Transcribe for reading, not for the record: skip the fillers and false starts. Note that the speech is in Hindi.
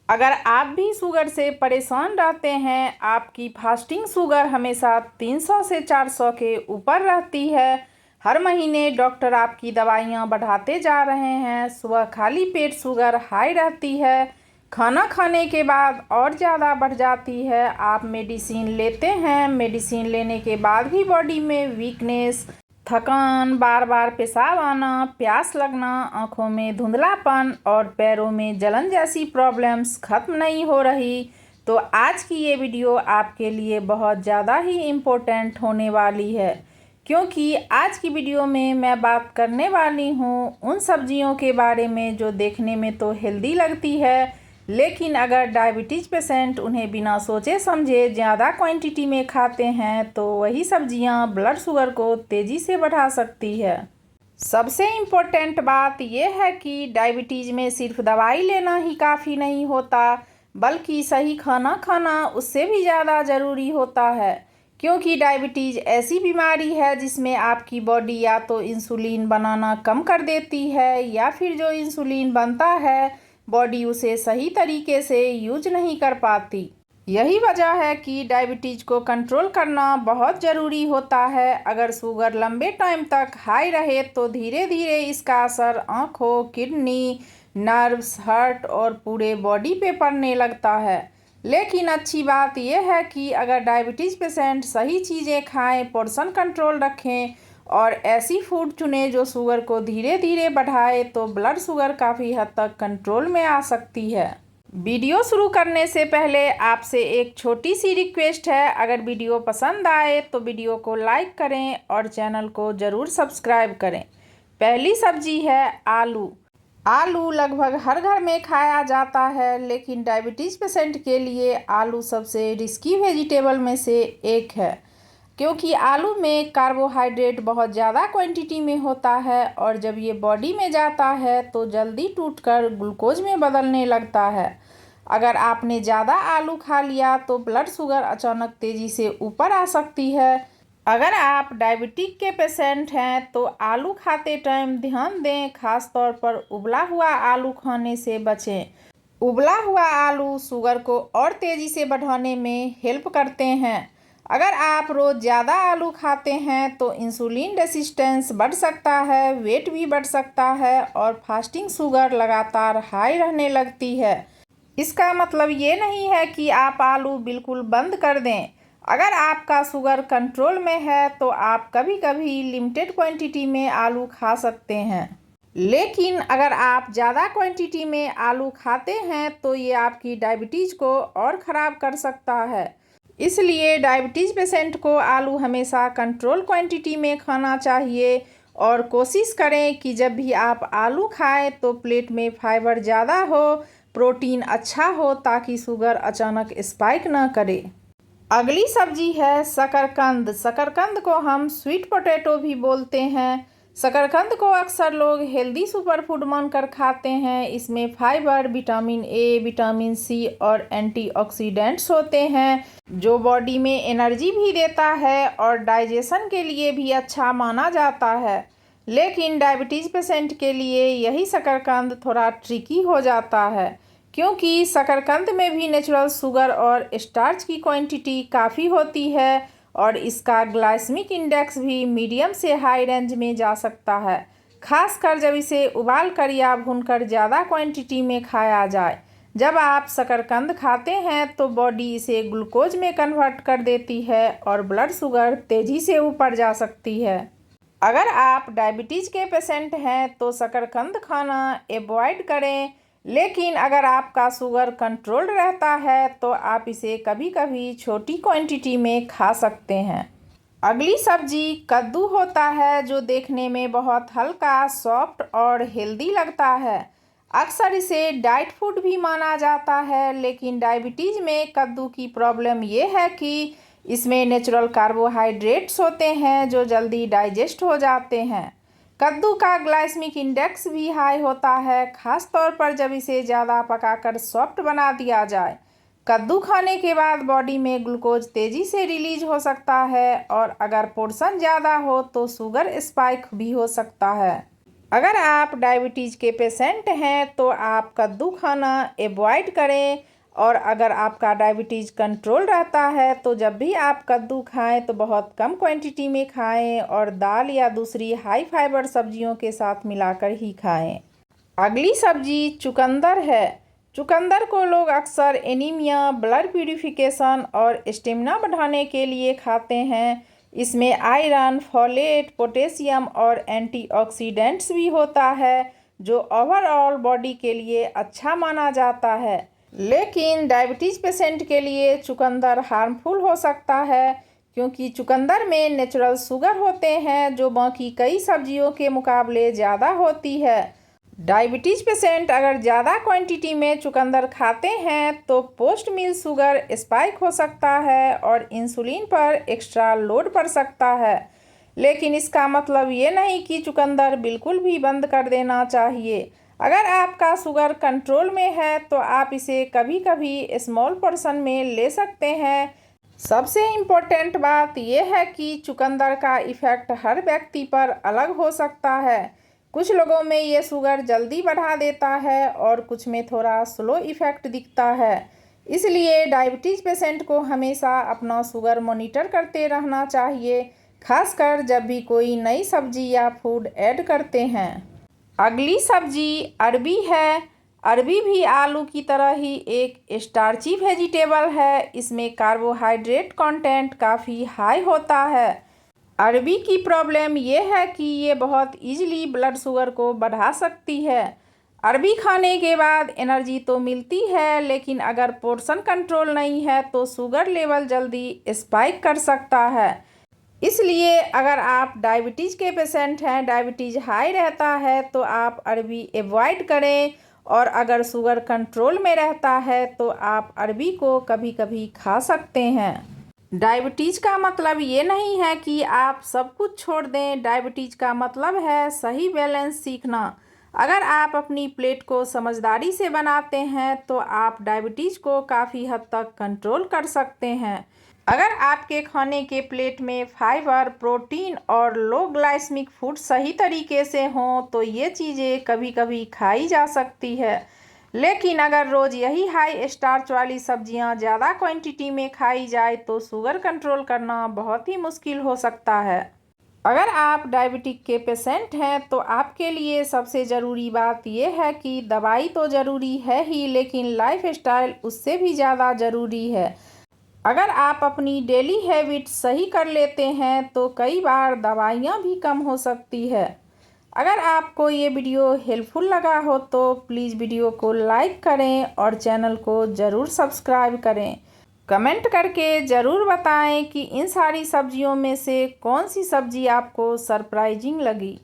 अगर आप भी शुगर से परेशान रहते हैं, आपकी फास्टिंग शुगर हमेशा 300 से 400 के ऊपर रहती है, हर महीने डॉक्टर आपकी दवाइयां बढ़ाते जा रहे हैं, सुबह खाली पेट शुगर हाई रहती है, खाना खाने के बाद और ज़्यादा बढ़ जाती है, आप मेडिसिन लेते हैं, मेडिसिन लेने के बाद भी बॉडी में वीकनेस, थकान, बार बार पेशाब आना, प्यास लगना, आंखों में धुंधलापन और पैरों में जलन जैसी प्रॉब्लम्स खत्म नहीं हो रही, तो आज की ये वीडियो आपके लिए बहुत ज़्यादा ही इम्पोर्टेंट होने वाली है। क्योंकि आज की वीडियो में मैं बात करने वाली हूँ उन सब्जियों के बारे में जो देखने में तो हेल्दी लगती है, लेकिन अगर डायबिटीज़ पेशेंट उन्हें बिना सोचे समझे ज़्यादा क्वांटिटी में खाते हैं तो वही सब्जियां ब्लड शुगर को तेज़ी से बढ़ा सकती है। सबसे इम्पोर्टेंट बात यह है कि डायबिटीज़ में सिर्फ दवाई लेना ही काफ़ी नहीं होता, बल्कि सही खाना खाना उससे भी ज़्यादा ज़रूरी होता है। क्योंकि डायबिटीज़ ऐसी बीमारी है जिसमें आपकी बॉडी या तो इंसुलिन बनाना कम कर देती है या फिर जो इंसुलिन बनता है बॉडी उसे सही तरीके से यूज नहीं कर पाती। यही वजह है कि डायबिटीज़ को कंट्रोल करना बहुत ज़रूरी होता है। अगर शुगर लंबे टाइम तक हाई रहे तो धीरे धीरे इसका असर आँखों, किडनी, नर्व्स, हार्ट और पूरे बॉडी पे पड़ने लगता है। लेकिन अच्छी बात यह है कि अगर डायबिटीज़ पेशेंट सही चीज़ें खाएं, पोर्शन कंट्रोल रखें और ऐसी फूड चुने जो शुगर को धीरे धीरे बढ़ाए तो ब्लड शुगर काफ़ी हद तक कंट्रोल में आ सकती है। वीडियो शुरू करने से पहले आपसे एक छोटी सी रिक्वेस्ट है, अगर वीडियो पसंद आए तो वीडियो को लाइक करें और चैनल को ज़रूर सब्सक्राइब करें। पहली सब्जी है आलू। आलू लगभग हर घर में खाया जाता है, लेकिन डायबिटीज़ पेशेंट के लिए आलू सबसे रिस्की वेजिटेबल में से एक है। क्योंकि आलू में कार्बोहाइड्रेट बहुत ज़्यादा क्वांटिटी में होता है और जब ये बॉडी में जाता है तो जल्दी टूटकर ग्लूकोज में बदलने लगता है। अगर आपने ज़्यादा आलू खा लिया तो ब्लड शुगर अचानक तेज़ी से ऊपर आ सकती है। अगर आप डायबिटिक के पेशेंट हैं तो आलू खाते टाइम ध्यान दें, खास तौर पर उबला हुआ आलू खाने से बचें। उबला हुआ आलू शुगर को और तेज़ी से बढ़ाने में हेल्प करते हैं। अगर आप रोज़ ज़्यादा आलू खाते हैं तो इंसुलिन रेसिस्टेंस बढ़ सकता है, वेट भी बढ़ सकता है और फास्टिंग शुगर लगातार हाई रहने लगती है। इसका मतलब ये नहीं है कि आप आलू बिल्कुल बंद कर दें। अगर आपका शुगर कंट्रोल में है तो आप कभी कभी लिमिटेड क्वांटिटी में आलू खा सकते हैं। लेकिन अगर आप ज़्यादा क्वांटिटी में आलू खाते हैं तो ये आपकी डायबिटीज़ को और ख़राब कर सकता है। इसलिए डायबिटीज़ पेशेंट को आलू हमेशा कंट्रोल क्वांटिटी में खाना चाहिए और कोशिश करें कि जब भी आप आलू खाएं तो प्लेट में फाइबर ज़्यादा हो, प्रोटीन अच्छा हो, ताकि शुगर अचानक स्पाइक ना करे। अगली सब्जी है शकरकंद। शकरकंद को हम स्वीट पोटैटो भी बोलते हैं। शकरकंद को अक्सर लोग हेल्दी सुपरफूड मानकर खाते हैं। इसमें fibre, vitamin A, vitamin C और एंटीऑक्सीडेंट्स होते हैं जो बॉडी में एनर्जी भी देता है और डाइजेशन के लिए भी अच्छा माना जाता है। लेकिन डायबिटीज़ पेशेंट के लिए यही शकरकंद थोड़ा ट्रिकी हो जाता है, क्योंकि शकरकंद में भी नेचुरल शुगर और स्टार्च की क्वांटिटी काफ़ी होती है और इसका ग्लाइसेमिक इंडेक्स भी मीडियम से हाई रेंज में जा सकता है, खासकर जब इसे उबाल कर या भूनकर ज़्यादा क्वांटिटी में खाया जाए। जब आप शकरकंद खाते हैं तो बॉडी इसे ग्लूकोज में कन्वर्ट कर देती है और ब्लड शुगर तेज़ी से ऊपर जा सकती है। अगर आप डायबिटीज़ के पेशेंट हैं तो शकरकंद खाना अवॉइड करें, लेकिन अगर आपका शुगर कंट्रोल्ड रहता है तो आप इसे कभी कभी छोटी क्वांटिटी में खा सकते हैं। अगली सब्जी कद्दू होता है, जो देखने में बहुत हल्का, सॉफ्ट और हेल्दी लगता है। अक्सर इसे डाइट फूड भी माना जाता है, लेकिन डायबिटीज़ में कद्दू की प्रॉब्लम ये है कि इसमें नेचुरल कार्बोहाइड्रेट्स होते हैं जो जल्दी डाइजेस्ट हो जाते हैं। कद्दू का ग्लाइसेमिक इंडेक्स भी हाई होता है, खास तौर पर जब इसे ज़्यादा पकाकर सॉफ्ट बना दिया जाए। कद्दू खाने के बाद बॉडी में ग्लूकोज तेज़ी से रिलीज हो सकता है और अगर पोर्शन ज़्यादा हो तो शुगर स्पाइक भी हो सकता है। अगर आप डायबिटीज़ के पेशेंट हैं तो आप कद्दू खाना अवॉइड करें, और अगर आपका डायबिटीज़ कंट्रोल रहता है तो जब भी आप कद्दू खाएं तो बहुत कम क्वांटिटी में खाएं और दाल या दूसरी हाई फाइबर सब्जियों के साथ मिलाकर ही खाएं। अगली सब्जी चुकंदर है। चुकंदर को लोग अक्सर एनीमिया, ब्लड प्यूरिफिकेशन और स्टेमिना बढ़ाने के लिए खाते हैं। इसमें आयरन, फोलेट, पोटेशियम और एंटीऑक्सीडेंट्स भी होता है, जो ओवरऑल बॉडी के लिए अच्छा माना जाता है। लेकिन डायबिटीज़ पेशेंट के लिए चुकंदर हार्मफुल हो सकता है, क्योंकि चुकंदर में नेचुरल शुगर होते हैं जो बाकी कई सब्जियों के मुकाबले ज़्यादा होती है। डायबिटीज़ पेशेंट अगर ज़्यादा क्वांटिटी में चुकंदर खाते हैं तो पोस्ट मील शुगर स्पाइक हो सकता है और इंसुलिन पर एक्स्ट्रा लोड पड़ सकता है। लेकिन इसका मतलब ये नहीं कि चुकंदर बिल्कुल भी बंद कर देना चाहिए। अगर आपका शुगर कंट्रोल में है तो आप इसे कभी कभी स्मॉल पोर्शन में ले सकते हैं। सबसे इम्पोर्टेंट बात यह है कि चुकंदर का इफ़ेक्ट हर व्यक्ति पर अलग हो सकता है। कुछ लोगों में ये शुगर जल्दी बढ़ा देता है और कुछ में थोड़ा स्लो इफ़ेक्ट दिखता है। इसलिए डायबिटीज़ पेशेंट को हमेशा अपना शुगर मॉनिटर करते रहना चाहिए, खासकर जब भी कोई नई सब्जी या फूड ऐड करते हैं। अगली सब्जी अरबी है। अरबी भी आलू की तरह ही एक स्टार्ची वेजिटेबल है। इसमें कार्बोहाइड्रेट कंटेंट काफ़ी हाई होता है। अरबी की प्रॉब्लम ये है कि ये बहुत इजीली ब्लड शुगर को बढ़ा सकती है। अरबी खाने के बाद एनर्जी तो मिलती है, लेकिन अगर पोर्शन कंट्रोल नहीं है तो शुगर लेवल जल्दी स्पाइक कर सकता है। इसलिए अगर आप डायबिटीज़ के पेशेंट हैं, डायबिटीज़ हाई रहता है तो आप अरबी अवॉइड करें, और अगर शुगर कंट्रोल में रहता है तो आप अरबी को कभी कभी खा सकते हैं। डायबिटीज़ का मतलब ये नहीं है कि आप सब कुछ छोड़ दें। डायबिटीज़ का मतलब है सही बैलेंस सीखना। अगर आप अपनी प्लेट को समझदारी से बनाते हैं तो आप डायबिटीज़ को काफ़ी हद तक कंट्रोल कर सकते हैं। अगर आपके खाने के प्लेट में फाइबर, प्रोटीन और लो ग्लाइसेमिक फूड सही तरीके से हों तो ये चीज़ें कभी कभी खाई जा सकती है। लेकिन अगर रोज़ यही हाई स्टार्च वाली सब्जियां ज़्यादा क्वांटिटी में खाई जाए तो शुगर कंट्रोल करना बहुत ही मुश्किल हो सकता है। अगर आप डायबिटिक के पेशेंट हैं तो आपके लिए सबसे ज़रूरी बात यह है कि दवाई तो ज़रूरी है ही, लेकिन लाइफस्टाइल उससे भी ज़्यादा ज़रूरी है। अगर आप अपनी डेली हैबिट सही कर लेते हैं तो कई बार दवाइयाँ भी कम हो सकती है। अगर आपको ये वीडियो हेल्पफुल लगा हो तो प्लीज़ वीडियो को लाइक करें और चैनल को ज़रूर सब्सक्राइब करें। कमेंट करके ज़रूर बताएं कि इन सारी सब्जियों में से कौन सी सब्ज़ी आपको सरप्राइजिंग लगी।